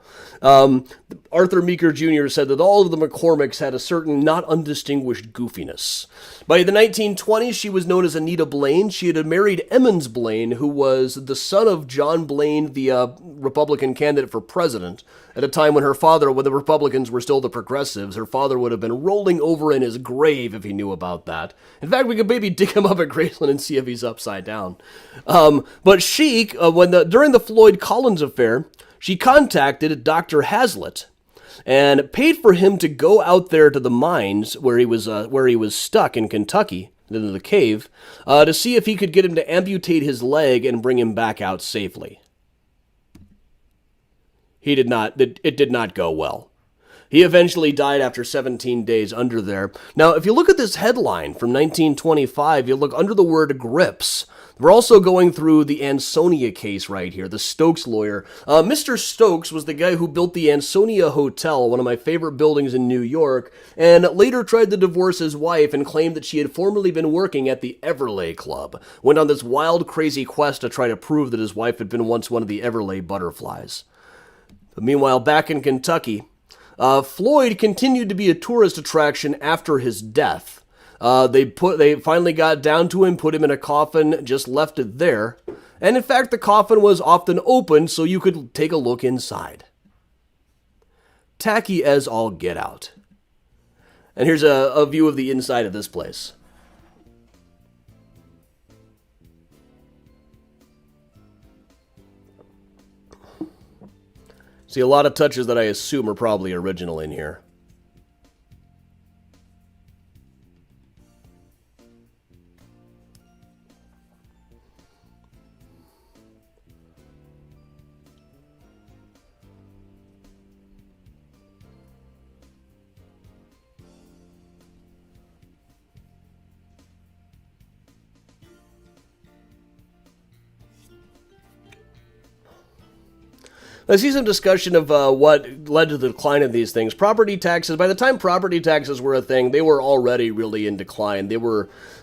Arthur Meeker Jr. said that all of the McCormicks had a certain not undistinguished goofiness. By the 1920s, she was known as Anita Blaine. She had married Emmons Blaine, who was the son of John Blaine, the Republican candidate for president, at a time when when the Republicans were still the progressives. Her father would have been rolling over in his grave if he knew about that. In fact, we could maybe dig him up at Graceland and see if he's upside down. But she, during the Floyd Collins affair, she contacted Dr. Hazlitt and paid for him to go out there to the mines where he was stuck in Kentucky, in the cave, to see if he could get him to amputate his leg and bring him back out safely. It did not go well. He eventually died after 17 days under there. Now, if you look at this headline from 1925, you look under the word grips. We're also going through the Ansonia case right here, the Stokes lawyer. Mr. Stokes was the guy who built the Ansonia Hotel, one of my favorite buildings in New York, and later tried to divorce his wife and claimed that she had formerly been working at the Everleigh Club. Went on this wild, crazy quest to try to prove that his wife had been once one of the Everleigh butterflies. But meanwhile, back in Kentucky, Floyd continued to be a tourist attraction after his death. They finally got down to him, put him in a coffin, just left it there. And in fact, the coffin was often open so you could take a look inside. Tacky as all get out. And here's a view of the inside of this place. See, a lot of touches that I assume are probably original in here. I see some discussion of what led to the decline of these things. Property taxes, by the time property taxes were a thing, they were already really in decline.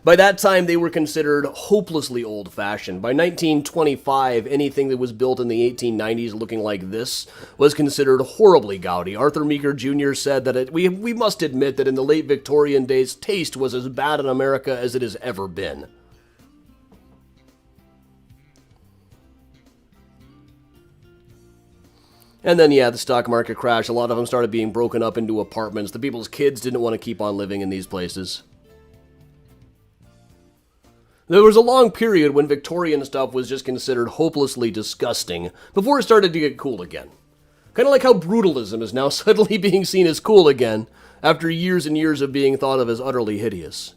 By that time, they were considered hopelessly old-fashioned. By 1925, anything that was built in the 1890s looking like this was considered horribly gaudy. Arthur Meeker Jr. said that we must admit that in the late Victorian days, taste was as bad in America as it has ever been. And then, the stock market crash. A lot of them started being broken up into apartments. The people's kids didn't want to keep on living in these places. There was a long period when Victorian stuff was just considered hopelessly disgusting before it started to get cool again. Kind of like how brutalism is now suddenly being seen as cool again after years and years of being thought of as utterly hideous.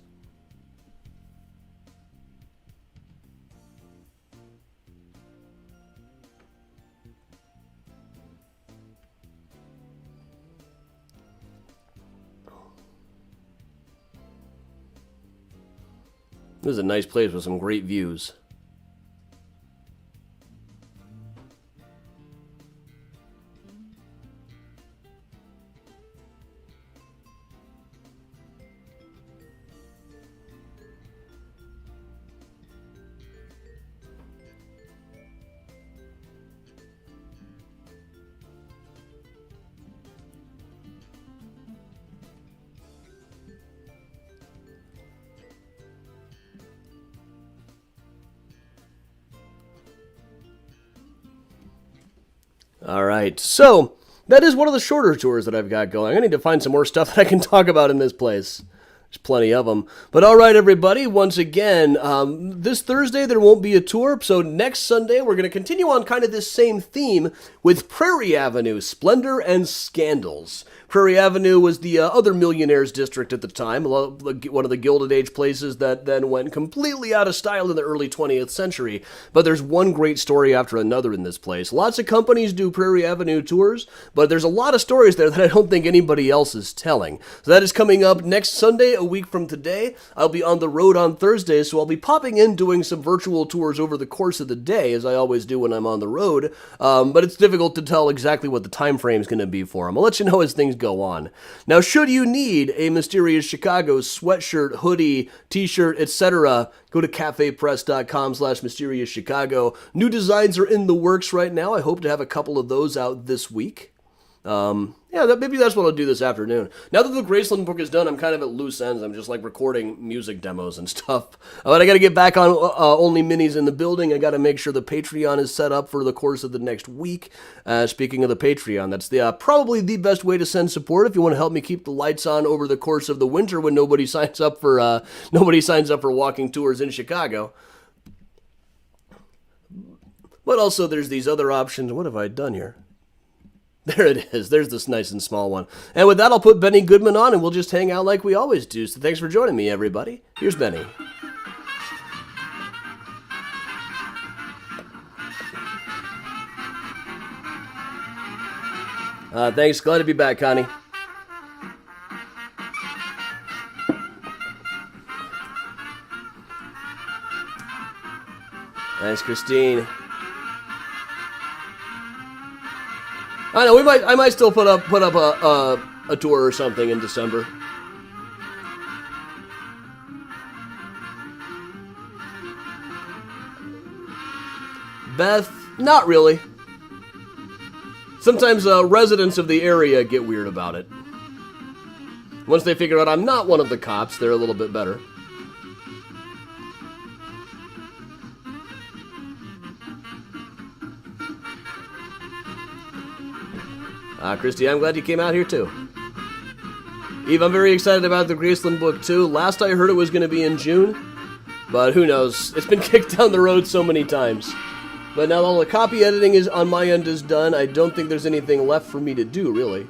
This is a nice place with some great views. All right, so that is one of the shorter tours that I've got going. I need to find some more stuff that I can talk about in this place. There's plenty of them. But all right, everybody, once again, this Thursday there won't be a tour, so next Sunday we're going to continue on kind of this same theme with Prairie Avenue, Splendor and Scandals. Prairie Avenue was the other millionaires district at the time, one of the Gilded Age places that then went completely out of style in the early 20th century. But there's one great story after another in this place. Lots of companies do Prairie Avenue tours, but there's a lot of stories there that I don't think anybody else is telling. So that is coming up next Sunday, a week from today. I'll be on the road on Thursday, so I'll be popping in doing some virtual tours over the course of the day, as I always do when I'm on the road. But it's difficult to tell exactly what the time frame is going to be for them. I'll let you know as things go on. Now, should you need a Mysterious Chicago sweatshirt, hoodie, t-shirt, etc., go to cafepress.com/mysteriouschicago. New designs are in the works right now. I hope to have a couple of those out this week. Maybe that's what I'll do this afternoon. Now that the Graceland book is done, I'm kind of at loose ends. I'm just like recording music demos and stuff. But I got to get back on Only Minis in the building. I got to make sure the Patreon is set up for the course of the next week. Speaking of the Patreon, that's probably the best way to send support if you want to help me keep the lights on over the course of the winter when nobody signs up for walking tours in Chicago. But also, there's these other options. What have I done here? There it is. There's this nice and small one. And with that, I'll put Benny Goodman on, and we'll just hang out like we always do. So thanks for joining me, everybody. Here's Benny. Thanks. Glad to be back, Connie. Thanks, Christine. I know I might still put up a tour or something in December. Beth, not really. Sometimes residents of the area get weird about it. Once they figure out I'm not one of the cops, they're a little bit better. Christy, I'm glad you came out here too. Eve, I'm very excited about the Graceland book too. Last I heard it was going to be in June, but who knows? It's been kicked down the road so many times. But now all the copy editing is on my end is done. I don't think there's anything left for me to do, really.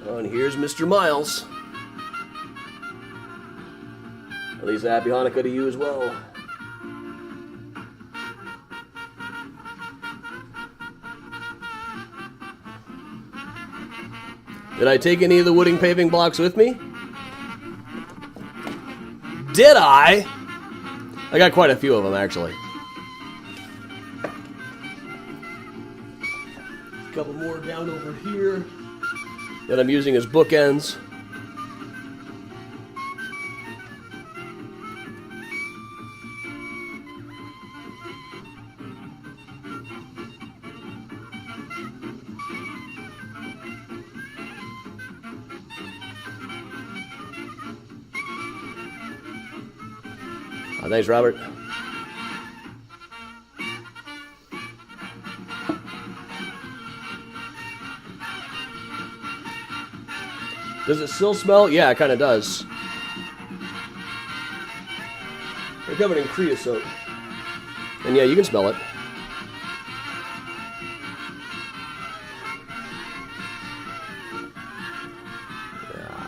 Oh, and here's Mr. Miles. At least a happy Hanukkah to you as well. Did I take any of the wooden paving blocks with me? Did I? I got quite a few of them, actually. A couple more down over here that I'm using as bookends. Thanks, Robert. Does it still smell? Yeah, it kind of does. They're covered in creosote. And yeah, you can smell it. Yeah.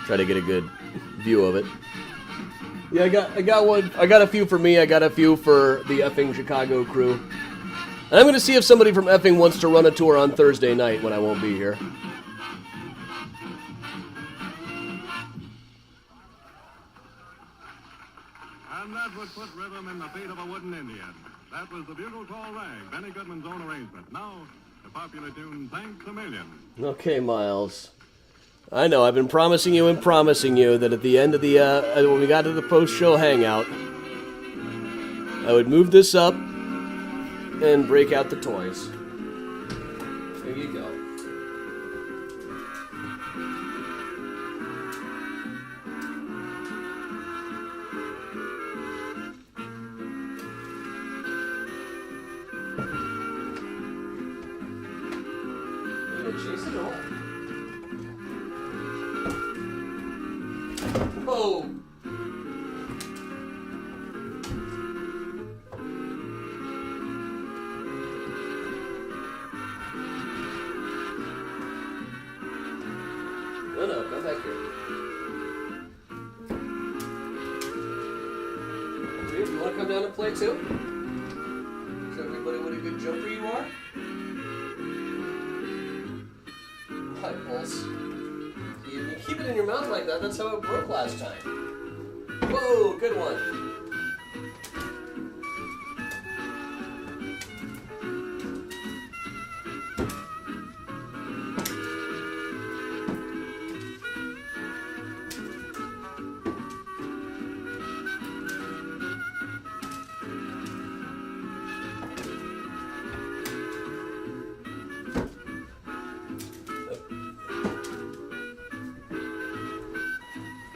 Try to get a good view of it. Yeah, I got one. I got a few for me. I got a few for the effing Chicago crew. And I'm going to see if somebody from effing wants to run a tour on Thursday night when I won't be here. And that would put rhythm in the feet of a wooden Indian. That was the bugle call rang, Benny Goodman's own arrangement. Now, the popular tune, Thanks a Million. Okay, Miles. I know, I've been promising you that at the end of the, when we got to the post-show hangout, I would move this up and break out the toys. There you go. Jason, back here. Priya, you want to come down and play too? Is everybody what a good jumper you are? Hi, Pulse. You keep it in your mouth like that, that's how it broke last time. Whoa, good one.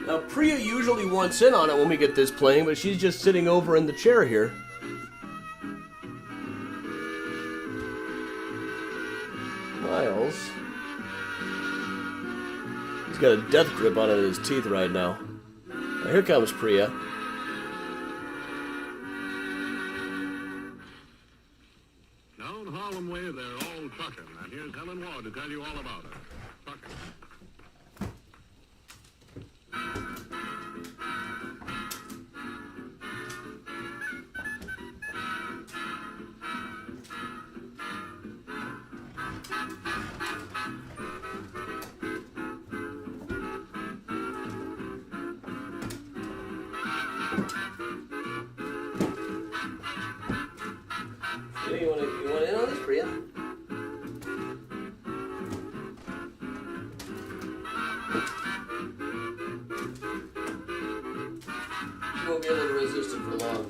Now, Priya usually wants in on it when we get this playing, but she's just sitting over in the chair here. Miles. He's got a death grip on his teeth right now. Now, here comes Priya. Down Harlem Way, they're all trucking. And here's Helen Ward to tell you all about it. Trucking. You want in on this, Priya? You won't be able to resist it for long.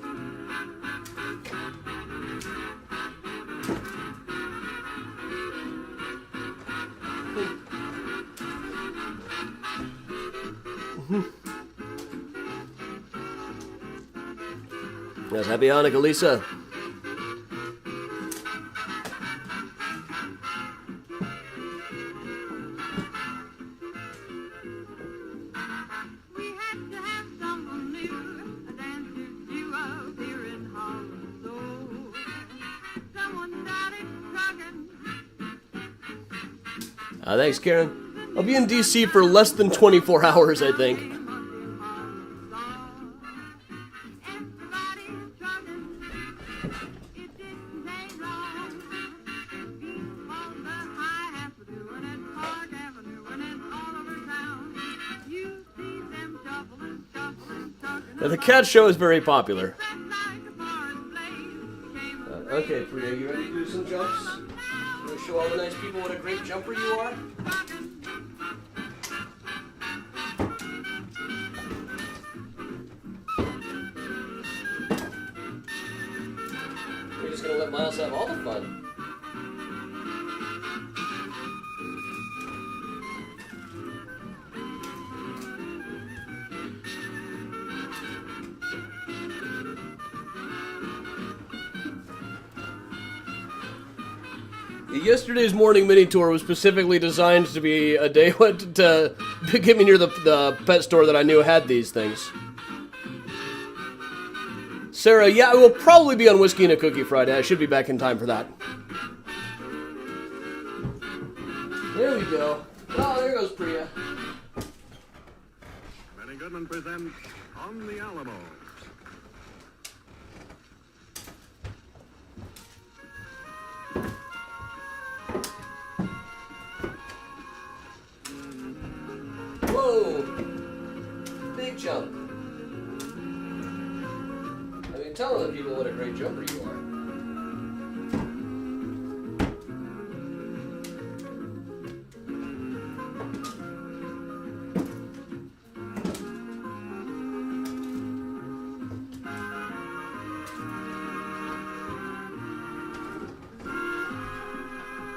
Yes, happy Hanukkah, Lisa. Thanks, Karen. I'll be in D.C. for less than 24 hours, I think. Now, the cat show is very popular. Okay, Priya, you ready to do some jumps? You want to show all the nice people what a great jumper you are? You're just going to let Miles have all the fun. Yesterday's morning mini tour was specifically designed to be a day to get me near the pet store that I knew had these things. Sarah, yeah, I will probably be on Whiskey and a Cookie Friday. I should be back in time for that. There we go. Oh, there goes Priya. Benny Goodman presents On the Alamo. Whoa! Big jump. I mean, tell other people what a great jumper you are.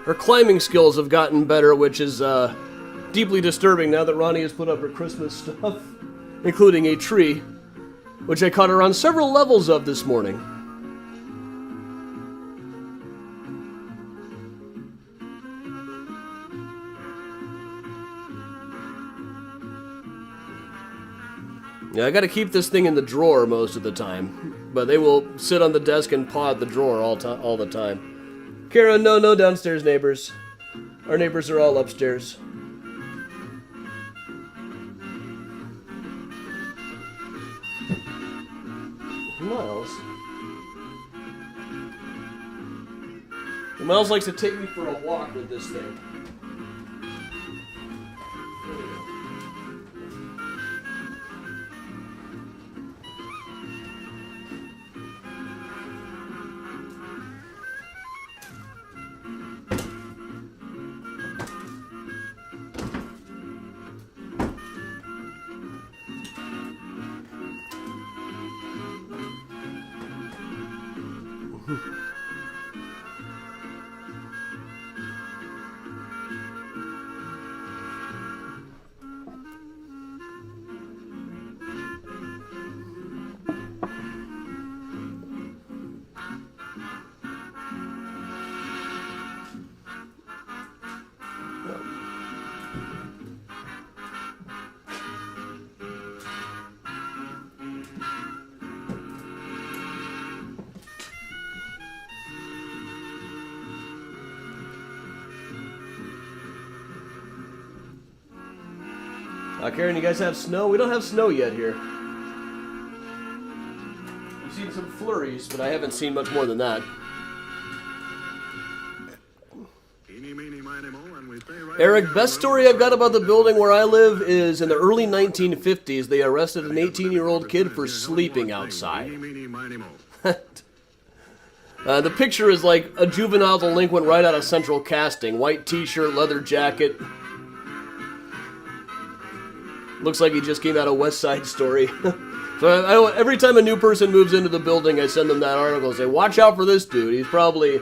Her climbing skills have gotten better, which is deeply disturbing now that Ronnie has put up her Christmas stuff, including a tree, which I caught her on several levels of this morning. Yeah, I gotta keep this thing in the drawer most of the time, but they will sit on the desk and paw at the drawer all the time. Karen, no downstairs neighbors. Our neighbors are all upstairs. Miles. Miles likes to take me for a walk with this thing. There we go. Karen, you guys have snow? We don't have snow yet here. I've seen some flurries, but I haven't seen much more than that. Eric, best story I've got about the building where I live is in the early 1950s, they arrested an 18-year-old kid for sleeping outside. The picture is like a juvenile delinquent right out of Central Casting. White t-shirt, leather jacket. Looks like he just came out of West Side Story. So every time a new person moves into the building, I send them that article and say, watch out for this dude. He's probably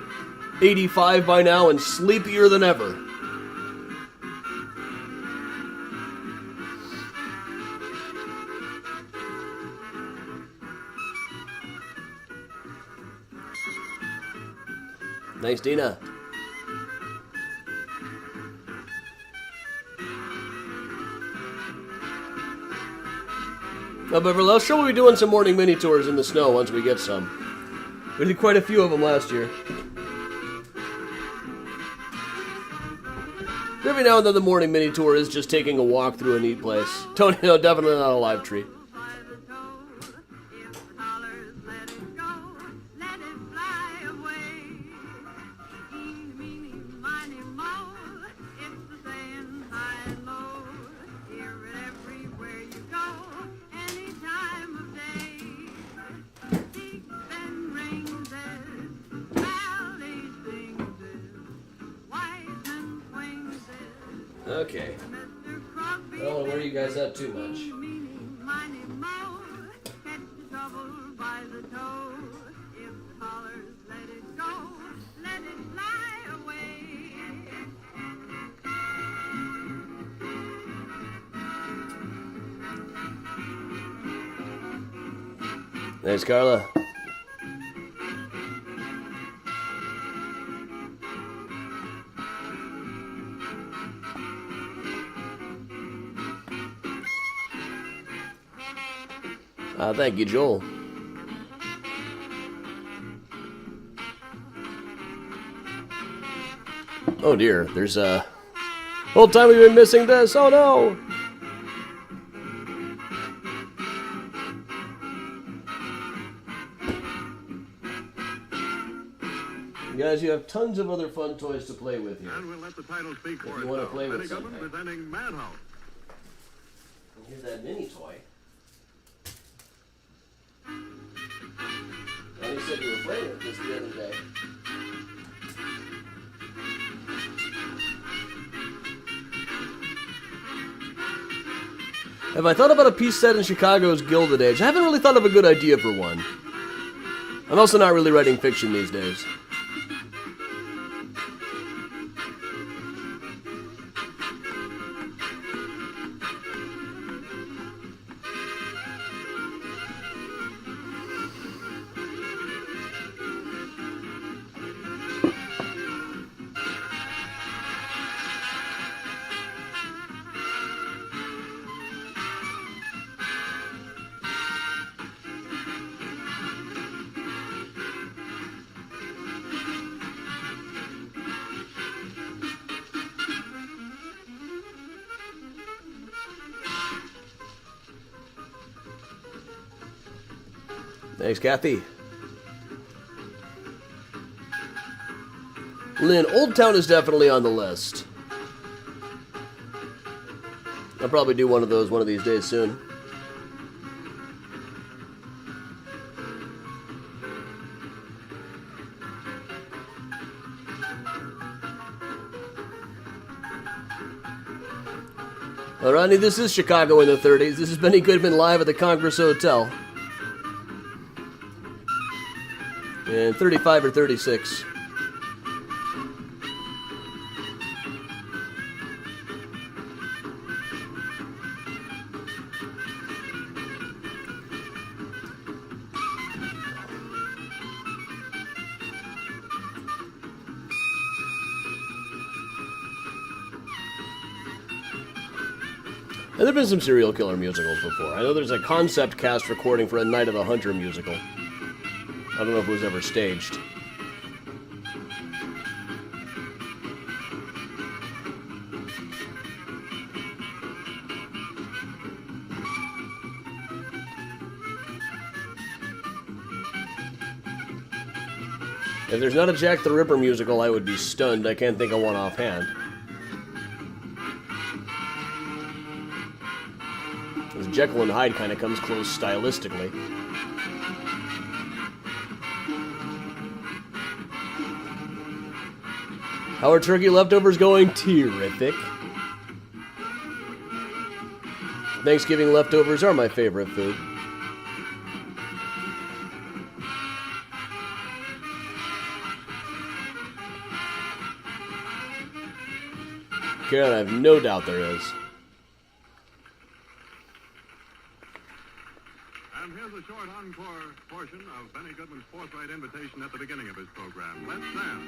85 by now and sleepier than ever. Thanks, Dina. No, but I'm sure we'll be doing some morning mini tours in the snow once we get some. We did quite a few of them last year. Every now and then the morning mini tour is just taking a walk through a neat place. Tony, no, definitely not a live tree. Okay. I don't want to wear you guys out too much. There's Carla. Thank you, Joel. Oh dear, there's a whole time we've been missing this. Oh no! Guys, you have tons of other fun toys to play with here. And we'll let the title speak for if you want to play with Goodman something. presenting Madhouse. Here's that mini toy. And he said you were playing with this the other day. Have I thought about a piece set in Chicago's Gilded Age? I haven't really thought of a good idea for one. I'm also not really writing fiction these days. Thanks, Kathy. Lynn, Old Town is definitely on the list. I'll probably do one of those one of these days soon. Alrighty, this is Chicago in the 30s. This is Benny Goodman live at the Congress Hotel. And 35 or 36. And there have been some serial killer musicals before. I know there's a concept cast recording for a Night of the Hunter musical. I don't know if it was ever staged. If there's not a Jack the Ripper musical, I would be stunned. I can't think of one offhand. Jekyll and Hyde kind of comes close stylistically. How are turkey leftovers going? Terrific. Thanksgiving leftovers are my favorite food. Carolyn, I have no doubt there is. And here's a short encore portion of Benny Goodman's forthright invitation at the beginning of his program. Let's dance.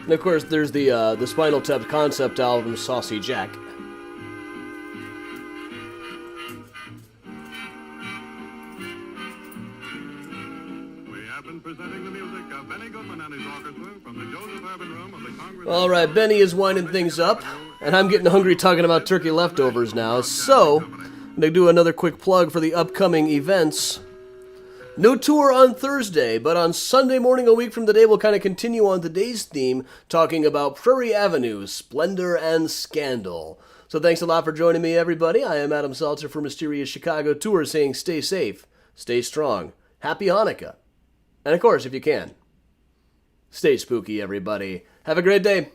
And of course, there's the Spinal Tap concept album, Saucy Jack. We have been presenting the music of Benny Goodman and his orchestra from the Joseph Urban Room of the Congress. All right, Benny is winding things up, and I'm getting hungry talking about turkey leftovers now. So, I'm going to do another quick plug for the upcoming events. No tour on Thursday, but on Sunday morning a week from today, we'll kind of continue on today's theme, talking about Prairie Avenue, splendor and scandal. So thanks a lot for joining me, everybody. I am Adam Salter for Mysterious Chicago Tour, saying stay safe, stay strong, happy Hanukkah. And of course, if you can, stay spooky, everybody. Have a great day.